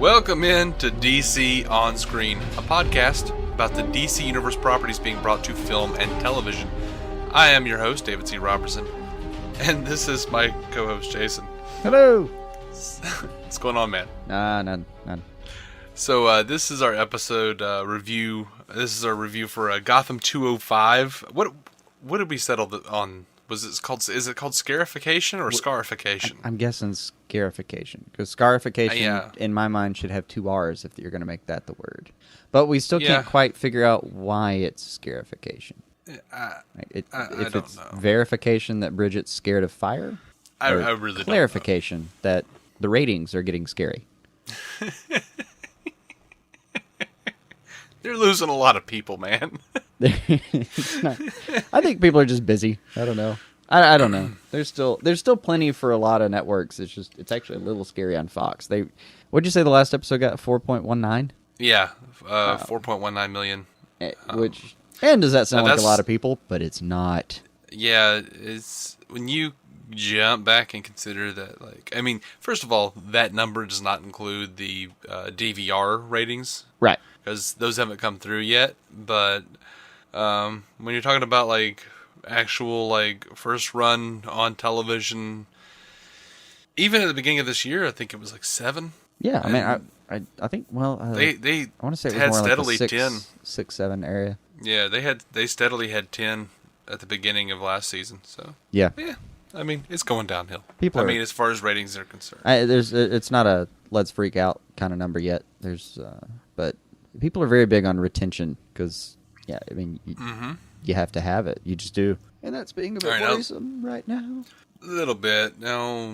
Welcome in to DC On Screen, a podcast about the DC Universe properties being brought to film and television. I am your host, David C. Robertson, and this is my co-host, Jason. Hello! What's going on, man? None. So, this is our episode review. This is our review for Gotham 205. What did we settle on? Is it called Scarification or Scarification? I'm guessing Scarification, because Scarification, in my mind, should have two R's if you're going to make that the word. But we still can't quite figure out why it's Scarification. If it's verification that Bridget's scared of fire, I really don't clarification that the ratings are getting scary. They're losing a lot of people, man. I think people are just busy. I don't know. I don't know. There's still plenty for a lot of networks. It's actually a little scary on Fox. What'd you say the last episode got? 4.19? Yeah, 4.19 million. And does that sound like a lot of people? But it's not. Yeah, it's when you jump back and consider that, first of all, that number does not include the DVR ratings. Right. Because those haven't come through yet. But when you're talking about, actual, first run on television, even at the beginning of this year, I think it was, 7. Yeah, I think, they I want to say it was had more steadily like 10. 6, 7 area. Yeah, they steadily had 10 at the beginning of last season. So yeah, it's going downhill. As far as ratings are concerned, it's not a let's freak out kind of number yet. But people are very big on retention because you have to have it. You just do, and that's being a bit worrisome right now. A little bit. Now,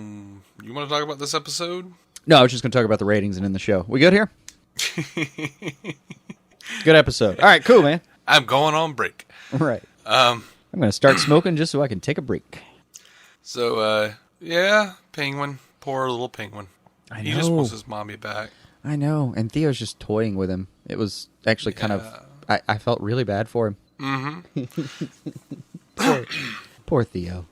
you want to talk about this episode? No, I was just going to talk about the ratings and in the show. We good here? Good episode. All right, cool, man. I'm going on break. Right. I'm going to start smoking just so I can take a break. So, Penguin. Poor little Penguin. I know. He just wants his mommy back. I know. And Theo's just toying with him. It was actually kind of... I felt really bad for him. Mm-hmm. Poor Theo.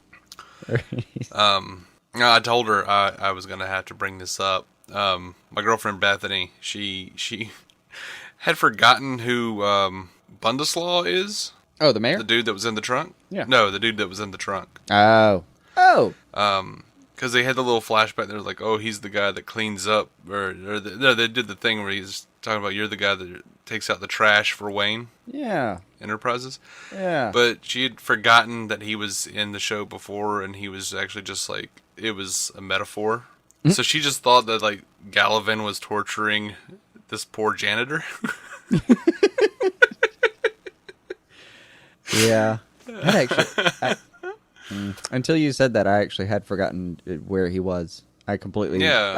I told her I was going to have to bring this up. My girlfriend Bethany, she had forgotten who Bundeslaw is. Oh, the mayor? The dude that was in the trunk? Yeah. No, the dude that was in the trunk. Oh. Because they had the little flashback. They're like, oh, he's the guy that cleans up. They did the thing where he's talking about you're the guy that takes out the trash for Wayne. Yeah. Enterprises. Yeah. But she had forgotten that he was in the show before, and he was actually just it was a metaphor. Mm-hmm. So she just thought that Galavan was torturing this poor janitor. Yeah. Until you said that, I actually had forgotten where he was. I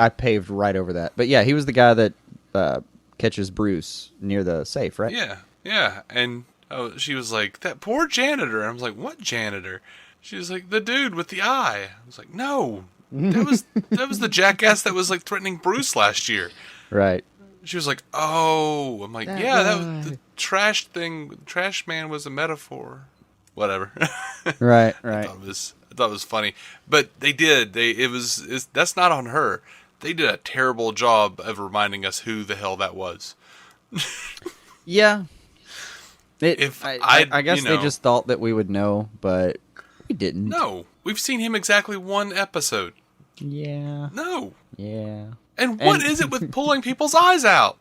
paved right over that. But yeah, he was the guy that catches Bruce near the safe, right? Yeah. And she was like, that poor janitor. I was like, what janitor? She was like, the dude with the eye. I was like, no. That was the jackass that was threatening Bruce last year. Right. She was like, oh. I'm like, the trash man was a metaphor. Whatever. Right. I thought it was funny. But they did. That's not on her. They did a terrible job of reminding us who the hell that was. Yeah. I guess they just thought that we would know, but we didn't. No. We've seen him exactly one episode. Yeah. No. Yeah. And what is it with pulling people's eyes out?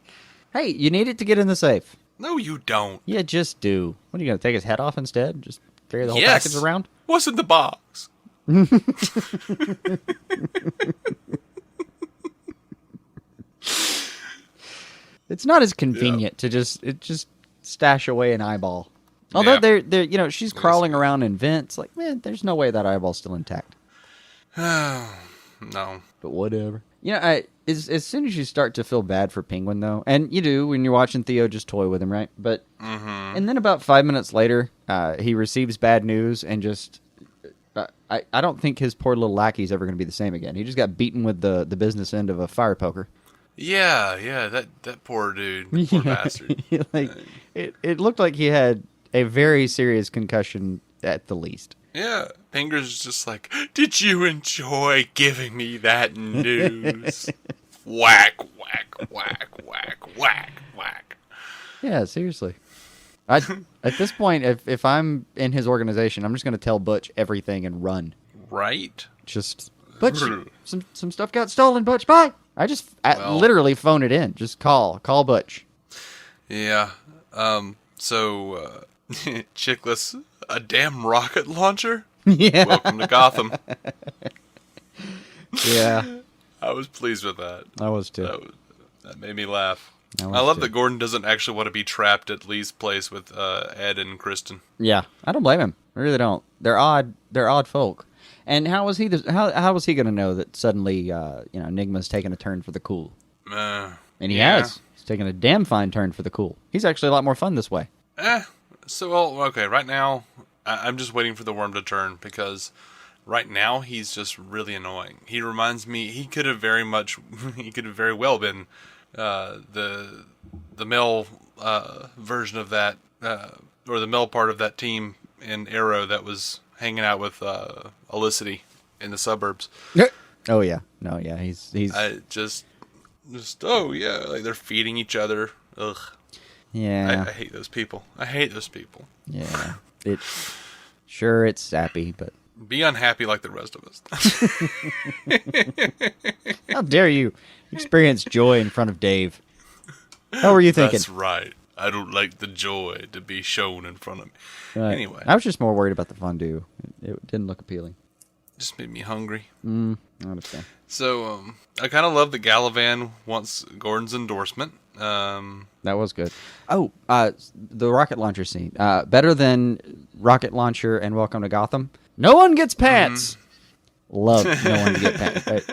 Hey, you need it to get in the safe. No, you don't. You just do. What, are you going to take his head off instead? Just carry the whole package around? What's in the box? It's not as convenient to just stash away an eyeball. Although they're she's crawling around in vents. Man, there's no way that eyeball's still intact. No. But whatever. As soon as you start to feel bad for Penguin, though, and you do when you're watching Theo just toy with him, right? But and then about 5 minutes later, he receives bad news and just... I don't think his poor little lackey's ever going to be the same again. He just got beaten with the business end of a fire poker. Yeah, that poor dude, poor bastard. It looked like he had a very serious concussion at the least. Yeah, Pinger's just like, did you enjoy giving me that news? whack, whack, whack, whack, whack, whack. Yeah, seriously. At this point, if I'm in his organization, I'm just going to tell Butch everything and run. Right? Just, Butch, some stuff got stolen, Butch, bye! I literally phone it in. Just call Butch. Yeah. So, Chickless, a damn rocket launcher? Yeah. Welcome to Gotham. Yeah. I was pleased with that. I was too. That made me laugh. I love that Gordon doesn't actually want to be trapped at Lee's place with Ed and Kristen. Yeah, I don't blame him. I really don't. They're odd folk. And how was he going to know that suddenly Enigma's taking a turn for the cool? And he has. He's taking a damn fine turn for the cool. He's actually a lot more fun this way. Okay, right now I'm just waiting for the worm to turn because right now he's just really annoying. He reminds me he could have very well been the male version of that or the male part of that team in Arrow that was hanging out with Elicity in the suburbs. Oh yeah, no, yeah, he's just oh yeah, like they're feeding each other. Ugh. Yeah, I hate those people. Yeah, it's sappy, but be unhappy like the rest of us. How dare you experience joy in front of Dave? How were you thinking? That's right. I don't like the joy to be shown in front of me. Right. Anyway. I was just more worried about the fondue. It didn't look appealing. Just made me hungry. I understand. So, I kind of love that Galavan wants Gordon's endorsement. That was good. Oh, the rocket launcher scene. Better than rocket launcher and Welcome to Gotham. No one gets pants. Love no one to get pants.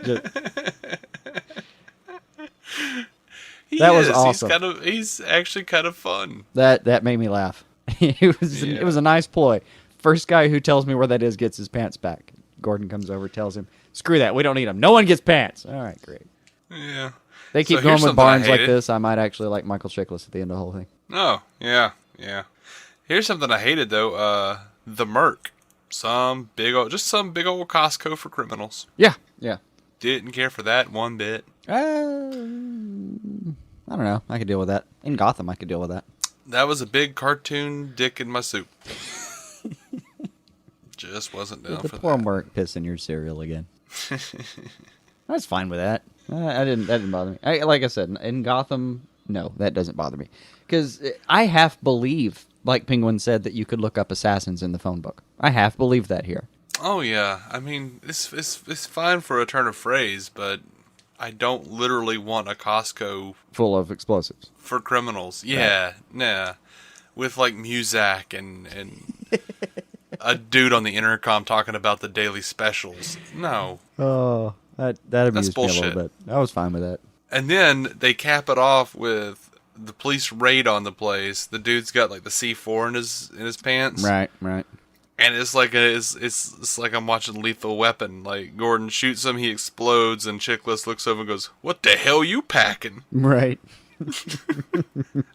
That was awesome. He's actually kind of fun. That made me laugh. It was a nice ploy. First guy who tells me where that is gets his pants back. Gordon comes over, tells him, "Screw that, we don't need them. No one gets pants." All right, great. Yeah. They keep going with barns like this. I might actually like Michael Chiklis at the end of the whole thing. Oh, yeah. Here's something I hated though. The Merc. Some big old Costco for criminals. Yeah. Didn't care for that one bit. I don't know. I could deal with that. In Gotham, I could deal with that. That was a big cartoon dick in my soup. Just wasn't down for that. The poor Merc pissing your cereal again. I was fine with that. That didn't bother me. Like I said, in Gotham, no, that doesn't bother me. Because I half believe, like Penguin said, that you could look up assassins in the phone book. I half believe that here. Oh, yeah. I mean, it's fine for a turn of phrase, but I don't literally want a Costco full of explosives for criminals. Yeah, right. Nah. With like Muzak and a dude on the intercom talking about the daily specials. No. Oh, that amused me a little bit. I was fine with that. And then they cap it off with the police raid on the place. The dude's got like the C4 in his pants. Right. And it's like I'm watching Lethal Weapon. Like Gordon shoots him, he explodes, and Chickless looks over and goes, "What the hell you packing?" Right.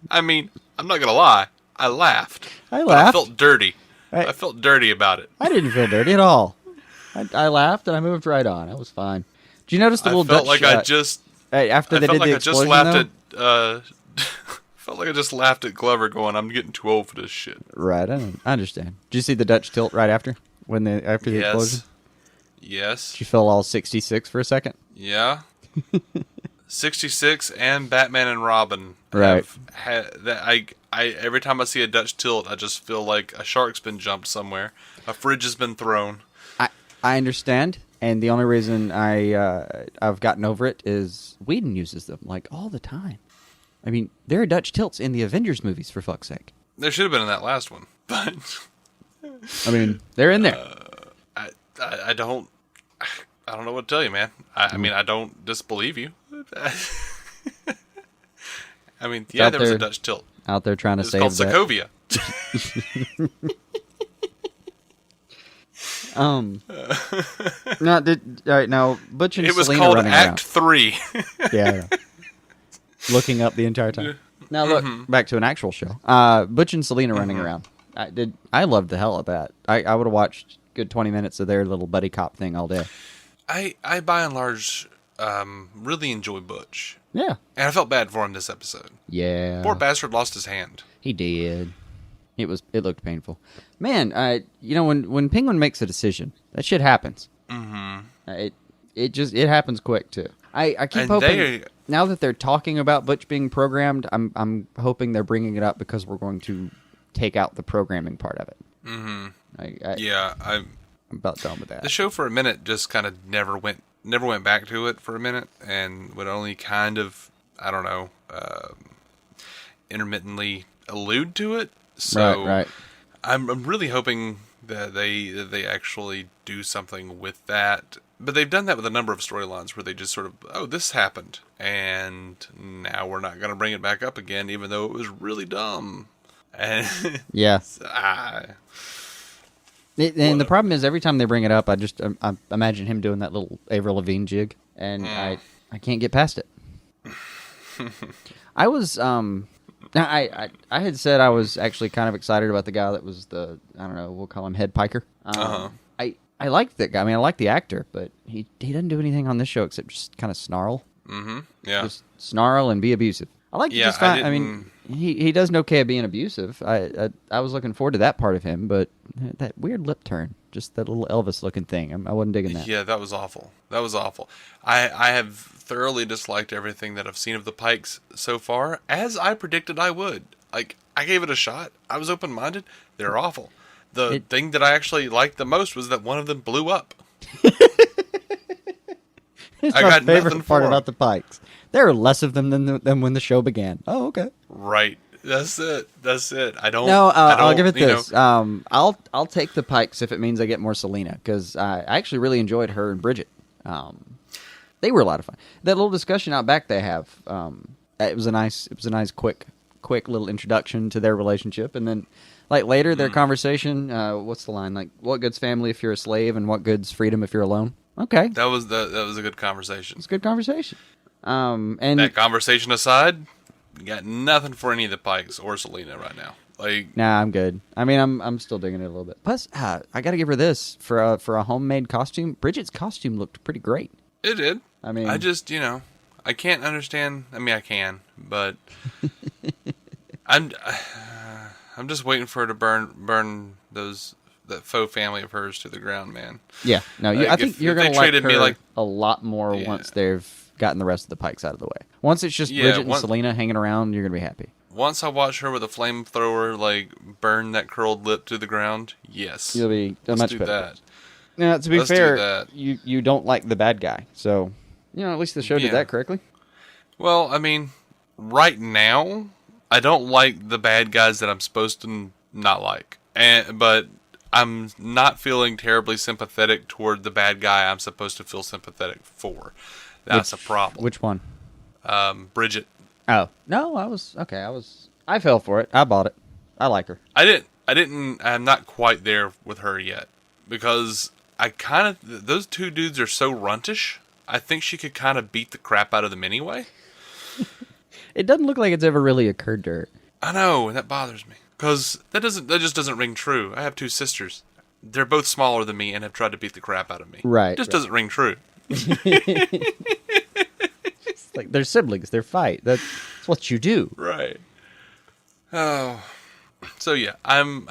I mean, I'm not gonna lie, I laughed. I felt dirty. I felt dirty about it. I didn't feel dirty at all. I laughed and I moved right on. I was fine. Did you notice the little Dutch? After they did the explosion, felt like I just laughed at Glover going, "I'm getting too old for this shit." Right, I understand. Did you see the Dutch tilt right after the explosion? Yes. Did you feel all 66 for a second? Yeah. 66 and Batman and Robin. Right. I every time I see a Dutch tilt, I just feel like a shark's been jumped somewhere. A fridge has been thrown. I understand, and the only reason I've gotten over it is Whedon uses them like all the time. I mean, there are Dutch tilts in the Avengers movies, for fuck's sake. There should have been in that last one, but I mean, they're in there. I don't know what to tell you, man. I mean, I don't disbelieve you. I mean, yeah, there was a Dutch tilt out there trying to save that. It's called Sokovia. All right, now Butch and Selena running around. It was called Act 3. Yeah. Looking up the entire time. Now look, back to an actual show. Butch and Selena running around. I loved the hell of that. I would have watched a good 20 minutes of their little buddy cop thing all day. I by and large really enjoy Butch. Yeah. And I felt bad for him this episode. Yeah. Poor bastard lost his hand. He did. It looked painful. Man, when Penguin makes a decision, that shit happens. Mm-hmm. It happens quick too. I keep hoping now that they're talking about Butch being programmed, I'm hoping they're bringing it up because we're going to take out the programming part of it. Mm-hmm. I'm about done with that. The show for a minute just kind of never went back to it for a minute, and would only kind of, I don't know, intermittently allude to it. So right. I'm really hoping that they actually do something with that. But they've done that with a number of storylines where they just sort of, oh, this happened, and now we're not going to bring it back up again, even though it was really dumb. And yeah. And the problem is every time they bring it up, I imagine him doing that little Avril Lavigne jig, and I can't get past it. I was I had said I was actually kind of excited about the guy that was we'll call him head piker. I liked that guy. I mean, I like the actor, but he doesn't do anything on this show except just kind of snarl. Mm-hmm. Yeah. Just snarl and be abusive. I like just fine. I mean, he does okay at being abusive. I was looking forward to that part of him, but that weird lip turn, just that little Elvis looking thing, I wasn't digging that. Yeah, that was awful. I have thoroughly disliked everything that I've seen of the Pikes so far, as I predicted I would. Like, I gave it a shot. I was open-minded. They're awful. The thing that I actually liked the most was that one of them blew up. It's my favorite part about the Pikes. There are less of them than when the show began. Oh, okay. Right. That's it. I don't. No, I'll give it this. I'll take the Pikes if it means I get more Selena, because I actually really enjoyed her and Bridgit. They were a lot of fun. That little discussion out back they have. It was a nice quick little introduction to their relationship, and then like later their conversation. What's the line? Like, what good's family if you're a slave, and what good's freedom if you're alone? Okay, that was a good conversation. It's a good conversation. And that conversation aside, you got nothing for any of the Pikes or Selena right now. Like, nah, I'm good. I mean, I'm still digging it a little bit. Plus, I got to give her this for a homemade costume. Bridget's costume looked pretty great. It did. I mean, I just I can't understand. I mean, I can, but I'm just waiting for her to burn that faux family of hers to the ground, man. Yeah, no, I think you're going to like her a lot more once they've gotten the rest of the Pikes out of the way. Once it's just Bridgit and Selena hanging around, you're going to be happy. Once I watch her with a flamethrower, like, burn that curled lip to the ground, yes. You'll be much better. That. Now, to be fair, you don't like the bad guy, so, at least the show did that correctly. Well, I mean, right now, I don't like the bad guys that I'm supposed to not like. But I'm not feeling terribly sympathetic toward the bad guy I'm supposed to feel sympathetic for. That's a problem. Which one? Bridgit. Oh. No, I fell for it. I bought it. I like her. I'm not quite there with her yet. Because those two dudes are so runtish, I think she could kind of beat the crap out of them anyway. It doesn't look like it's ever really occurred to her. I know, and that bothers me. Because that just doesn't ring true. I have two sisters. They're both smaller than me and have tried to beat the crap out of me. Right. It just doesn't ring true. It's like they're siblings. They fight. That's what you do. Right. Oh. So yeah, I'm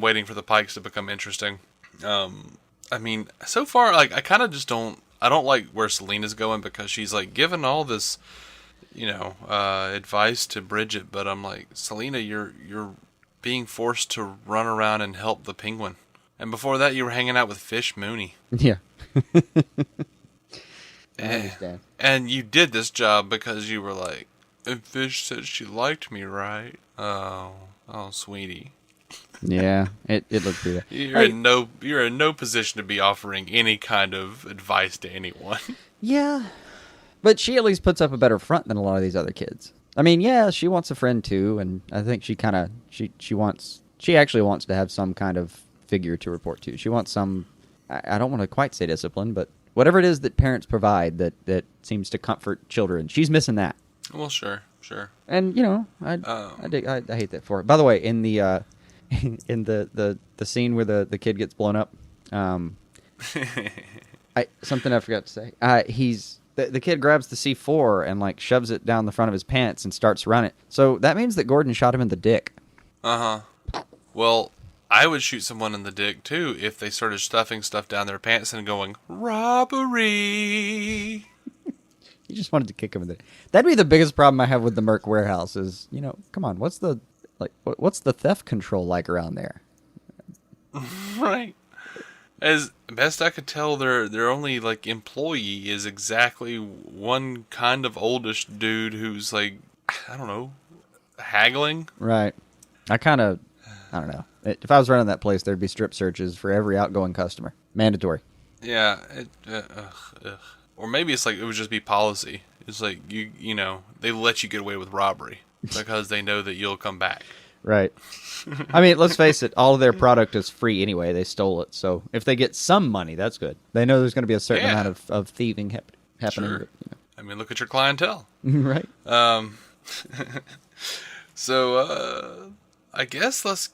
waiting for the Pikes to become interesting. I mean, so far, like, I kind of just don't like where Selena's going, because she's like giving all this, advice to Bridgit, but I'm like, Selena, you're being forced to run around and help the Penguin. And before that, you were hanging out with Fish Mooney. Yeah. I understand. And you did this job because you were like, and Fish said she liked me, right? Oh, sweetie. Yeah, it looked pretty bad. You're in no position to be offering any kind of advice to anyone. Yeah, but she at least puts up a better front than a lot of these other kids. I mean, yeah, she wants a friend too, and I think she actually wants to have some kind of figure to report to. She wants some, I don't want to quite say discipline, but whatever it is that parents provide that seems to comfort children. She's missing that. Well, sure. And I hate that for her. By the way, in the in the scene where the kid gets blown up, something I forgot to say. the kid grabs the C4 and like shoves it down the front of his pants and starts running. So that means that Gordon shot him in the dick. Well, I would shoot someone in the dick too if they started stuffing stuff down their pants and going robbery. You just wanted to kick him in the dick. That'd be the biggest problem I have with the Merc warehouse. Is come on, what's the theft control like around there? Right. As best I could tell, their only like employee is exactly one kind of oldish dude who's like, I don't know, haggling. Right. I don't know. If I was running that place, there'd be strip searches for every outgoing customer, mandatory. Yeah. Or maybe it's like it would just be policy. It's like you know they let you get away with robbery because they know that you'll come back. Right. I mean, let's face it, all of their product is free anyway. They stole it. So if they get some money, that's good. They know there's going to be a certain amount of thieving happening. Sure. But, I mean, look at your clientele. Right. So, I guess let's...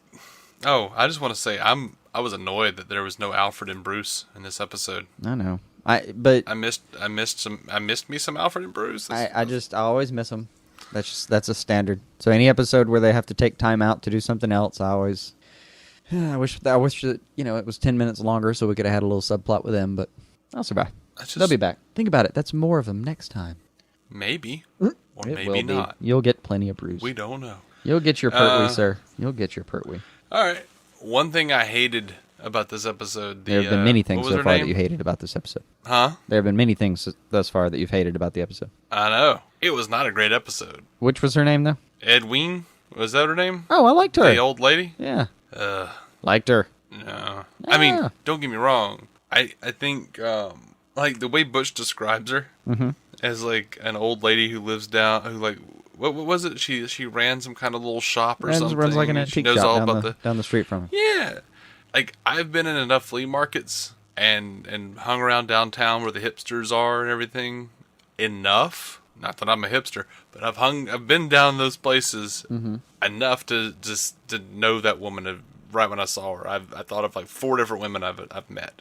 Oh, I just want to say, I was annoyed that there was no Alfred and Bruce in this episode. I know. I missed me some Alfred and Bruce. I always miss them. That's a standard. So any episode where they have to take time out to do something else, I wish that it was 10 minutes longer so we could have had a little subplot with them, but I'll survive. They'll be back. Think about it. That's more of them next time. Maybe. Or maybe not. You'll get plenty of Bruce. We don't know. You'll get your Pertwee, sir. You'll get your Pertwee. All right. One thing I hated about this episode... There have been many things so far that you hated about this episode. Huh? There have been many things thus far that you've hated about the episode. I know. It was not a great episode. Which was her name, though? Edwin? Was that her name? Oh, I liked her. The old lady? Yeah. Liked her. No. I mean, don't get me wrong. I think, like, the way Butch describes her as, like, an old lady who lives down... Who, like, what was it? She ran some kind of little shop or something. Runs like an antique shop down the street from her. Yeah. Like, I've been in enough flea markets and hung around downtown where the hipsters are and everything enough. Not that I'm a hipster, but I've been down those places enough to know that woman right when I saw her. I thought of like 4 different women I've met.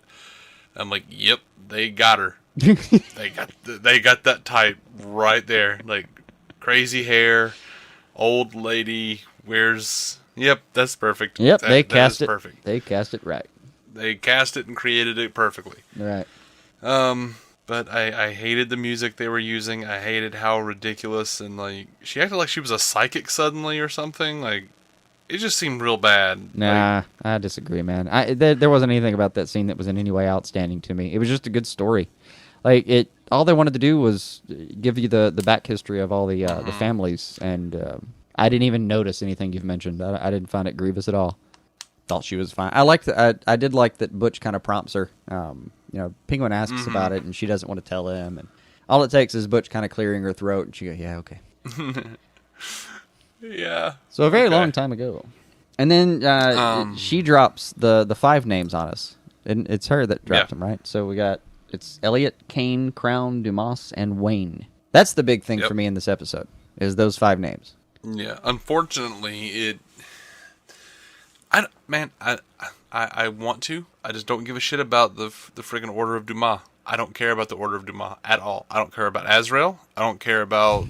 I'm like, yep, they got her. they got that type right there. Like crazy hair, old lady, wears. Yep, that's perfect. Yep, they cast it perfect. They cast it right. They cast it and created it perfectly. Right. But I hated the music they were using. I hated how ridiculous and like she acted like she was a psychic suddenly or something. Like it just seemed real bad. Nah, like, I disagree, man. There wasn't anything about that scene that was in any way outstanding to me. It was just a good story. Like all they wanted to do was give you the back history of all the families, and I didn't even notice anything you've mentioned. I didn't find it grievous at all. Thought she was fine. I did like that Butch kind of prompts her. Penguin asks about it, and she doesn't want to tell him. And all it takes is Butch kind of clearing her throat, and she goes, "Yeah, okay." Yeah. So a very long time ago, and then she drops the 5 names on us, and it's her that drops them, right? So it's Elliot, Kane, Crown, Dumas, and Wayne. That's the big thing for me in this episode is those 5 names. Yeah. Unfortunately, I want to. I just don't give a shit about the friggin' Order of Dumas. I don't care about the Order of Dumas at all. I don't care about Azrael. I don't care about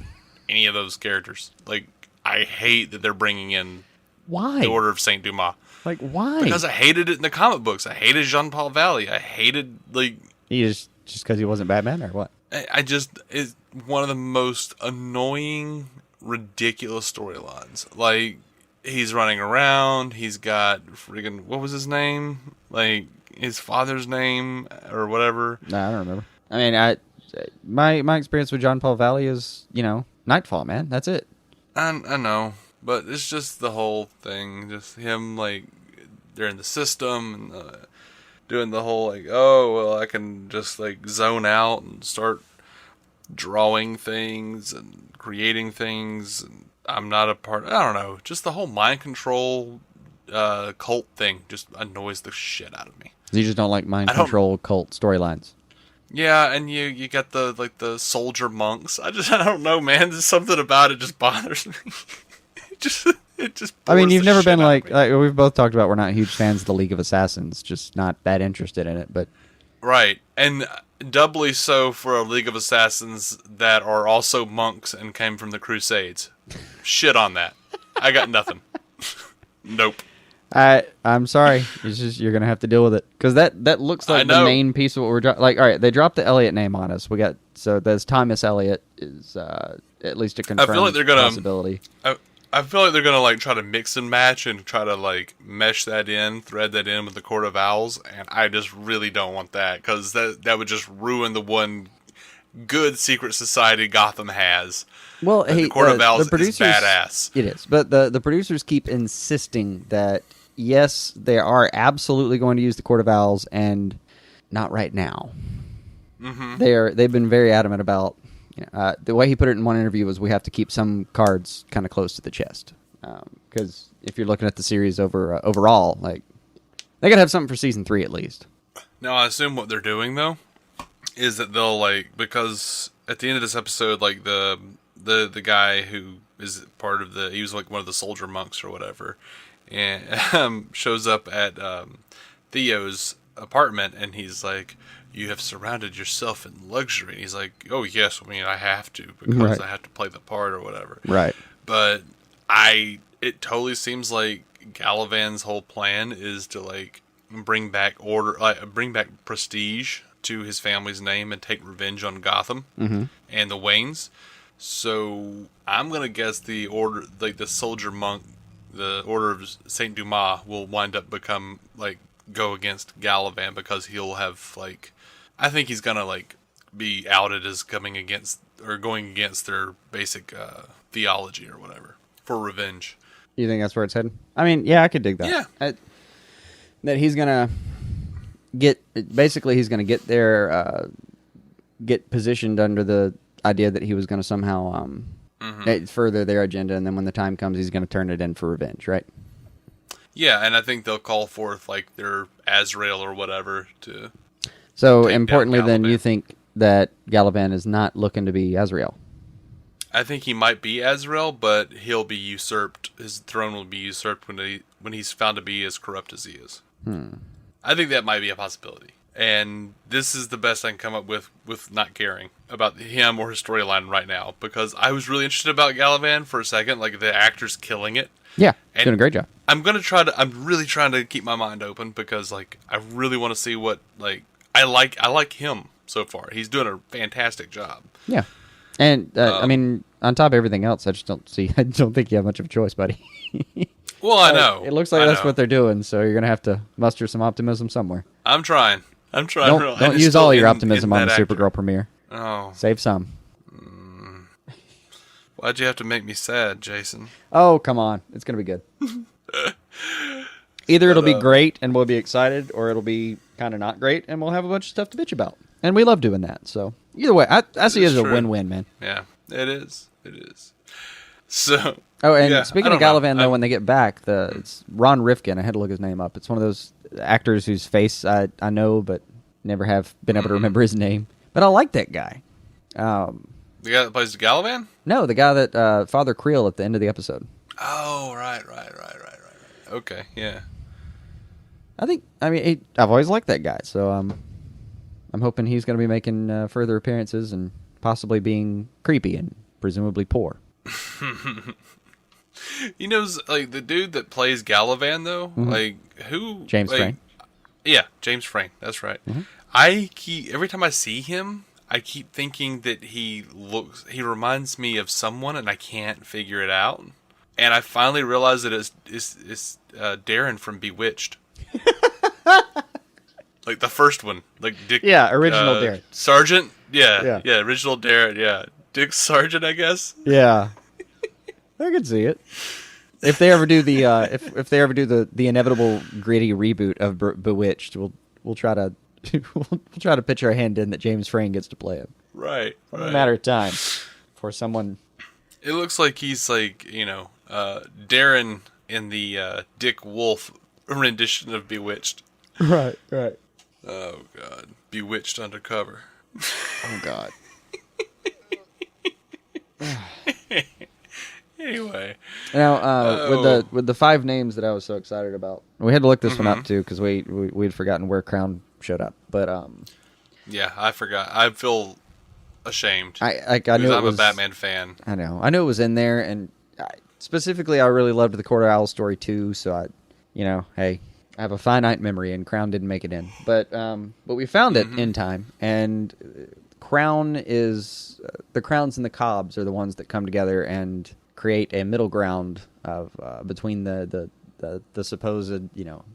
any of those characters. Like, I hate that they're bringing in the Order of Saint Dumas. Like, why? Because I hated it in the comic books. I hated Jean-Paul Valley. I hated, like... Just because he wasn't Batman, or what? It's one of the most annoying, ridiculous storylines. Like... He's running around. He's got friggin' what was his name? Like his father's name or whatever. No, I don't remember. I mean, my experience with John Paul Valley is Nightfall, man. That's it. I know, but it's just the whole thing. Just him like they're in the system and doing the whole like, oh well, I can just like zone out and start drawing things and creating things. And I'm not a part. I don't know. Just the whole mind control cult thing just annoys the shit out of me. You just don't like mind control cult storylines. Yeah, and you got the soldier monks. I don't know, man. There's something about it just bothers me. it just. I mean, you've never been like we've both talked about. We're not huge fans of the League of Assassins. Just not that interested in it. But right, and doubly so for a League of Assassins that are also monks and came from the Crusades. Shit on that. I got nothing. Nope. I'm sorry. It's just you're gonna have to deal with it because that looks like the main piece of what we're like. All right, they dropped the Elliot name on us. We got so there's Thomas Elliot is at least a confirmed possibility. I feel like they're gonna like try to mix and match and try to like mesh that in, thread that in with the Court of Owls, and I just really don't want that because that would just ruin the one good secret society Gotham has. Well, hey, the Court of Owls is badass. It is, but the producers keep insisting that yes, they are absolutely going to use the Court of Owls, and not right now. Mm-hmm. They've been very adamant about. The way he put it in one interview was we have to keep some cards kind of close to the chest because if you're looking at the series overall, like they gotta have something for season 3 at least. Now I assume what they're doing though is that they'll like because at the end of this episode, like the guy who is part of he was like one of the soldier monks or whatever, and shows up at Theo's apartment and he's like, you have surrounded yourself in luxury. And he's like, oh, yes, I mean, I have to because I have to play the part or whatever. Right. But it totally seems like Galavan's whole plan is to, like, bring back prestige to his family's name and take revenge on Gotham and the Waynes. So I'm going to guess the order, like the soldier monk, the Order of Saint Dumas will wind up go against Galavan because he'll have, like, I think he's gonna like be outed as going against their basic theology or whatever for revenge. You think that's where it's headed? I mean, yeah, I could dig that. Yeah, that he's gonna get there, get positioned under the idea that he was gonna somehow further their agenda, and then when the time comes, he's gonna turn it in for revenge, right? Yeah, and I think they'll call forth like their Azrael or whatever to. So importantly, then you think that Galavan is not looking to be Azrael? I think he might be Azrael, but he'll be usurped. His throne will be usurped when he's found to be as corrupt as he is. I think that might be a possibility. And this is the best I can come up with not caring about him or his storyline right now, because I was really interested about Galavan for a second, like the actor's killing it. Yeah, he's doing a great job. I'm really trying to keep my mind open because like I really want to see what like I like him so far. He's doing a fantastic job. Yeah. And I mean, on top of everything else, I don't think you have much of a choice, buddy. Well, I know. It looks like that's what they're doing, so you're going to have to muster some optimism somewhere. I'm trying. Don't use all your optimism on the Supergirl premiere. Oh. Save some. Why'd you have to make me sad, Jason? Oh, come on. It's going to be good. Either it'll be great and we'll be excited, or it'll be kind of not great and we'll have a bunch of stuff to bitch about. And we love doing that. So either way, I see it as a win-win, man. Yeah, it is. It is. So. Oh, and speaking of Galavan, though, when they get back, it's Ron Rifkin. I had to look his name up. It's one of those actors whose face I know, but never have been able to remember his name. But I like that guy. The guy that plays Galavan? No, the guy that Father Creel at the end of the episode. Oh, right. Okay, yeah. I've always liked that guy, so I'm hoping he's going to be making further appearances and possibly being creepy and presumably poor. You know, like the dude that plays Galavan, though, like who? James Frayne. Yeah, James Frayne. That's right. Mm-hmm. Every time I see him, I keep thinking that he reminds me of someone, and I can't figure it out. And I finally realized that it's Darren from Bewitched. Like the first one, like Dick. Yeah, original Darren. Sergeant. Yeah, original Darren. Yeah, Dick Sargent, I guess. Yeah, I could see it. If they ever do the if they ever do the inevitable gritty reboot of Bewitched, we'll try to we'll try to pitch our hand in that James Frayne gets to play him. Right. It's a matter of time for someone. It looks like he's like Darren in the Dick Wolf rendition of Bewitched. Right. Oh God, Bewitched undercover. Oh God. Anyway, now with the 5 names that I was so excited about, we had to look this one up too because we'd forgotten where Crown showed up. But Yeah, I forgot. I feel ashamed. I because knew I'm it was a Batman fan. I knew it was in there, and specifically, I really loved the Court of Owls story too. So hey, I have a finite memory, and Crown didn't make it in, but we found it in time, and Crown is the Crowns and the Cobbs are the ones that come together and create a middle ground of between the supposed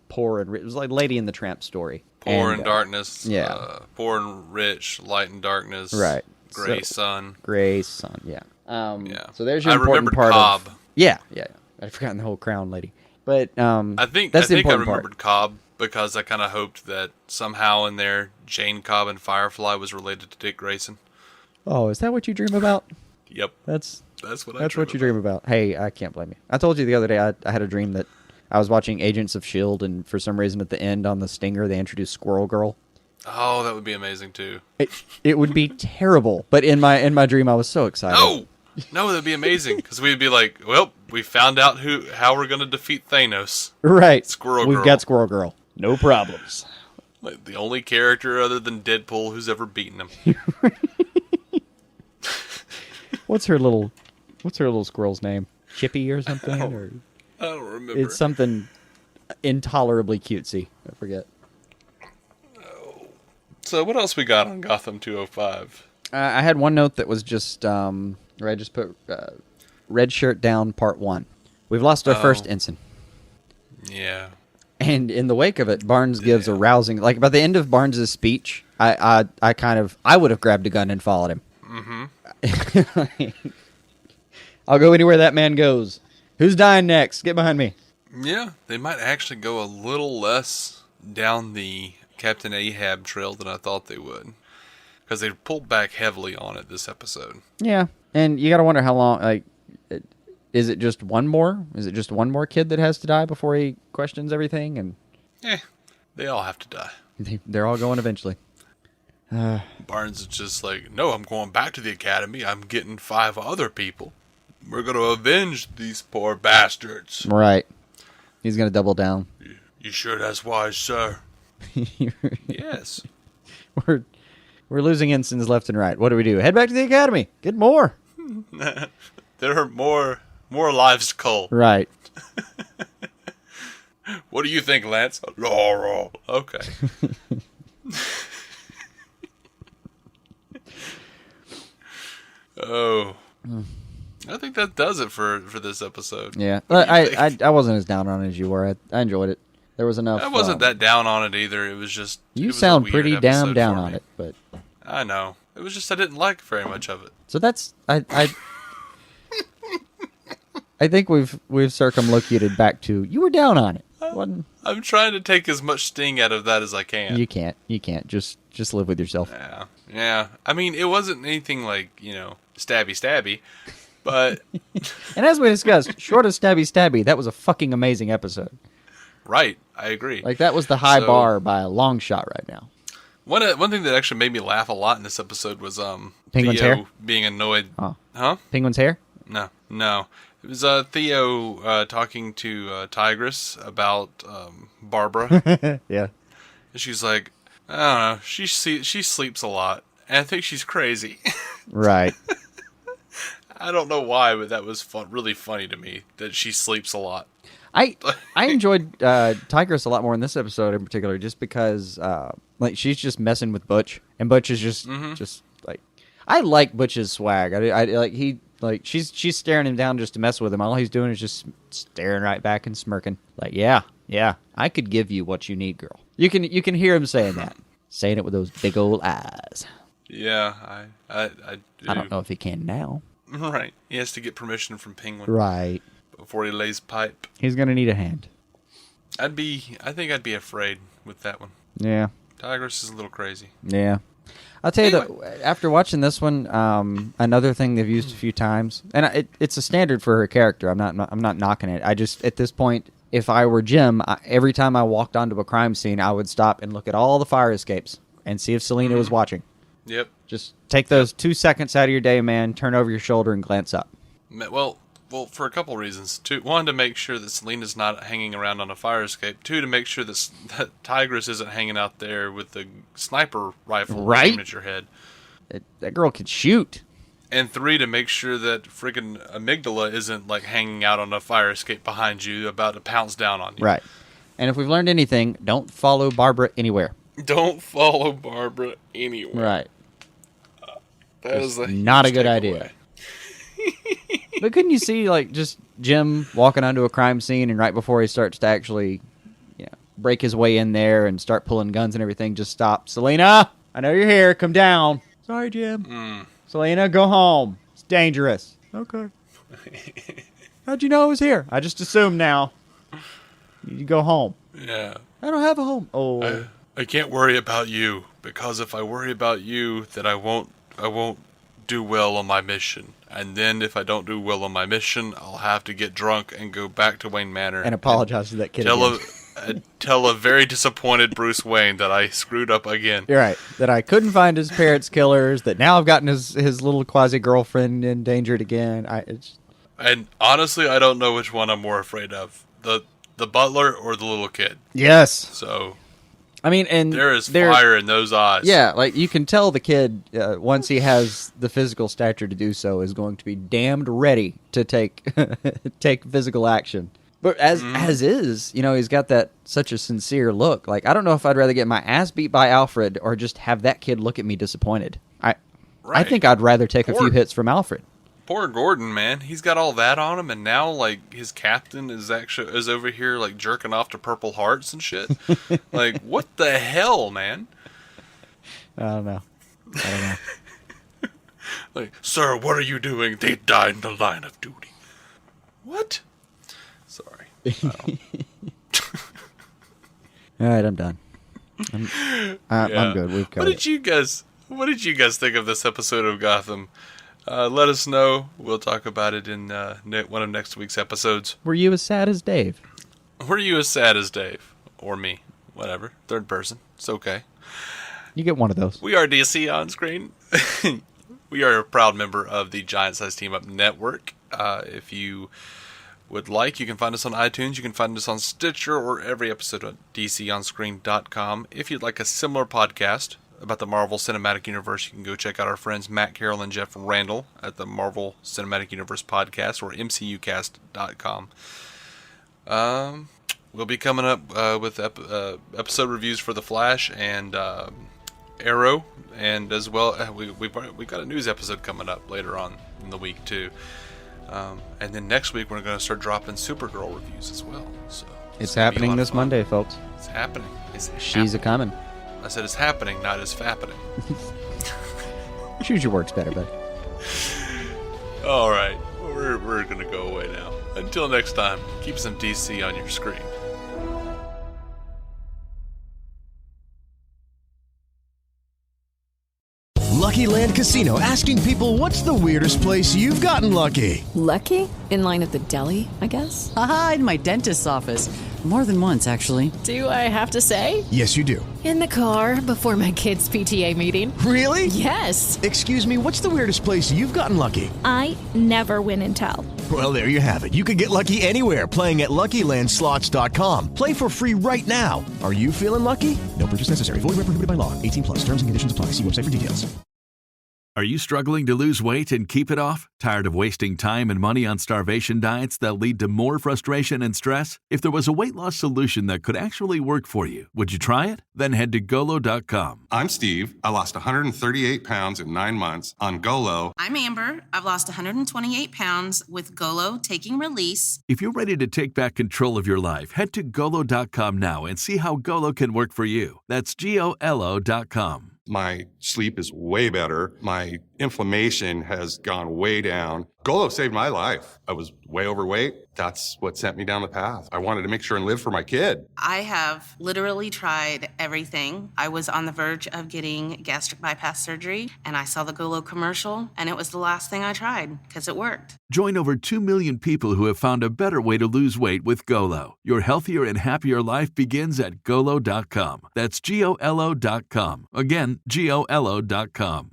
poor and rich. It was like Lady and the Tramp story. Poor and darkness. Yeah. Poor and rich, light and darkness. Right. Gray sun. Gray sun. Yeah. Yeah. So there's your I important remembered part Cobb. of. Yeah. I'd forgotten the whole Crown lady, but I think that's the I important remembered Cobb because I kind of hoped that somehow in there Jane Cobb and Firefly was related to Dick Grayson. Oh, is that what you dream about? Yep. That's what you dream about. Hey, I can't blame you. I told you the other day I had a dream that I was watching Agents of S.H.I.E.L.D. and for some reason at the end on the stinger they introduced Squirrel Girl. Oh, that would be amazing too. It would be terrible, but in my dream I was so excited. No, that'd be amazing because we'd be like, well, we found out how we're gonna defeat Thanos. Right. Squirrel Girl. We've got Squirrel Girl. No problems. Like the only character other than Deadpool who's ever beaten him. What's her little squirrel's name? Chippy or something? I don't remember. It's something intolerably cutesy. I forget. So what else we got on Gotham 205? I had one note that was just where I just put Red Shirt Down Part 1. We've lost our first ensign. Yeah. And in the wake of it, Barnes gives a rousing... Like, by the end of Barnes' speech, I would have grabbed a gun and followed him. Mm-hmm. I'll go anywhere that man goes. Who's dying next? Get behind me. Yeah, they might actually go a little less down the Captain Ahab trail than I thought they would. Because they pulled back heavily on it this episode. Yeah, and you got to wonder how long... Like, is it just one more? Is it just one more kid that has to die before he questions everything? And they all have to die. They're all going eventually. Barnes is just like, no, I'm going back to the academy. I'm getting 5 other people. We're going to avenge these poor bastards. Right. He's going to double down. You sure that's wise, sir? Yes. We're losing ensigns left and right. What do we do? Head back to the academy. Get more. There are more lives to cull. Right. What do you think, Lance? Laurel. Okay. Oh. I think that does it for this episode. Yeah. I wasn't as down on it as you were. I enjoyed it. There was enough. I wasn't that down on it either. It was just... You sound pretty down on it, but... I know. It was just I didn't like very much of it. So that's... I think we've circumlocuted back to... You were down on it. I'm trying to take as much sting out of that as I can. You can't. Just live with yourself. Yeah. I mean, it wasn't anything like, stabby, but... And as we discussed, short of stabby, that was a fucking amazing episode. Right, I agree. Like, that was the high bar by a long shot right now. One thing that actually made me laugh a lot in this episode was Penguin's Theo hair? being annoyed. Oh. Huh? Penguin's hair? No. It was Theo talking to Tigress about Barbara. Yeah. And she's like, I don't know, she sleeps a lot, and I think she's crazy. Right. I don't know why, but that was really funny to me, that she sleeps a lot. I enjoyed Tigress a lot more in this episode in particular, just because like she's just messing with Butch, and Butch is just like, I like Butch's swag. I like she's staring him down just to mess with him. All he's doing is just staring right back and smirking. Like, yeah, I could give you what you need, girl. You can hear him saying that, saying it with those big old eyes. Yeah, I do. I don't know if he can now. Right, he has to get permission from Penguin. Right. Before he lays pipe. He's gonna need a hand. I think I'd be afraid with that one. Yeah. Tigress is a little crazy. Yeah. I'll tell you that after watching this one, another thing they've used a few times, and it's a standard for her character. I'm not knocking it. I just, at this point, if I were Jim, every time I walked onto a crime scene, I would stop and look at all the fire escapes and see if Selena was watching. Yep. Just take those 2 seconds out of your day, man. Turn over your shoulder and glance up. Well, Well, for a couple reasons. One, to make sure that Selena's not hanging around on a fire escape. Two, to make sure that Tigress isn't hanging out there with the sniper rifle aimed at your head. That girl could shoot. And three, to make sure that friggin' amygdala isn't like hanging out on a fire escape behind you, about to pounce down on you. Right. And if we've learned anything, don't follow Barbara anywhere. Don't follow Barbara anywhere. Right. That is not a good idea. But couldn't you see, like, just Jim walking onto a crime scene, and right before he starts to actually, break his way in there and start pulling guns and everything, just stop. Selena, I know you're here. Come down. Sorry, Jim. Selena, go home. It's dangerous. Okay. How'd you know I was here? I just assumed now. You go home. Yeah. I don't have a home. Oh. I can't worry about you, because if I worry about you, then I won't do well on my mission. And then if I don't do well on my mission, I'll have to get drunk and go back to Wayne Manor and apologize to that kid tell a very disappointed Bruce Wayne that I screwed up again. You're right. That I couldn't find his parents' killers, that now I've gotten his little quasi-girlfriend endangered again. And honestly, I don't know which one I'm more afraid of. The butler or the little kid. Yes. So, I mean, and there is fire in those eyes. Yeah, like you can tell the kid, once he has the physical stature to do so, is going to be damned ready to take physical action. But as is, he's got such a sincere look. Like, I don't know if I'd rather get my ass beat by Alfred or just have that kid look at me disappointed. I think I'd rather take a few hits from Alfred. Poor Gordon, man. He's got all that on him, and now, like, his captain is over here, like, jerking off to Purple Hearts and shit. Like, what the hell, man? I don't know. Like, sir, what are you doing? They died in the line of duty. What? Sorry. All right, I'm done. I'm good. We've covered it. What did you guys think of this episode of Gotham? Let us know. We'll talk about it in one of next week's episodes. Were you as sad as Dave? Were you as sad as Dave? Or me? Whatever. Third person. It's okay. You get one of those. We are DC On Screen. We are a proud member of the Giant Size Team Up Network. If you would like, you can find us on iTunes. You can find us on Stitcher or every episode on DCOnScreen.com. If you'd like a similar podcast about the Marvel Cinematic Universe, you can go check out our friends Matt Carroll and Jeff Randall at the Marvel Cinematic Universe Podcast or MCUcast.com. We'll be coming up with episode reviews for The Flash and Arrow, and as well we've got a news episode coming up later on in the week too. And then next week we're going to start dropping Supergirl reviews as well. So it's happening this Monday, folks. It's happening. She's a-coming. I said it's happening, not it's fappening. Choose your words better, bud. All right, we're going to go away now. Until next time, keep some DC on your screen. Lucky Land Casino, asking people, what's the weirdest place you've gotten lucky? Lucky? In line at the deli, I guess? Aha, in my dentist's office. More than once, actually. Do I have to say? Yes, you do. In the car before my kids' PTA meeting. Really? Yes. Excuse me, what's the weirdest place you've gotten lucky? I never win and tell. Well, there you have it. You can get lucky anywhere, playing at LuckyLandSlots.com. Play for free right now. Are you feeling lucky? No purchase necessary. Void where prohibited by law. 18+. Terms and conditions apply. See website for details. Are you struggling to lose weight and keep it off? Tired of wasting time and money on starvation diets that lead to more frustration and stress? If there was a weight loss solution that could actually work for you, would you try it? Then head to Golo.com. I'm Steve. I lost 138 pounds in 9 months on Golo. I'm Amber. I've lost 128 pounds with Golo Taking Release. If you're ready to take back control of your life, head to Golo.com now and see how Golo can work for you. That's GOLO.com. My sleep is way better. My inflammation has gone way down. Golo saved my life. I was way overweight. That's what sent me down the path. I wanted to make sure and live for my kid. I have literally tried everything. I was on the verge of getting gastric bypass surgery, and I saw the Golo commercial, and it was the last thing I tried because it worked. Join over 2 million people who have found a better way to lose weight with Golo. Your healthier and happier life begins at Golo.com. That's GOLO.com. Again, GOLO.com.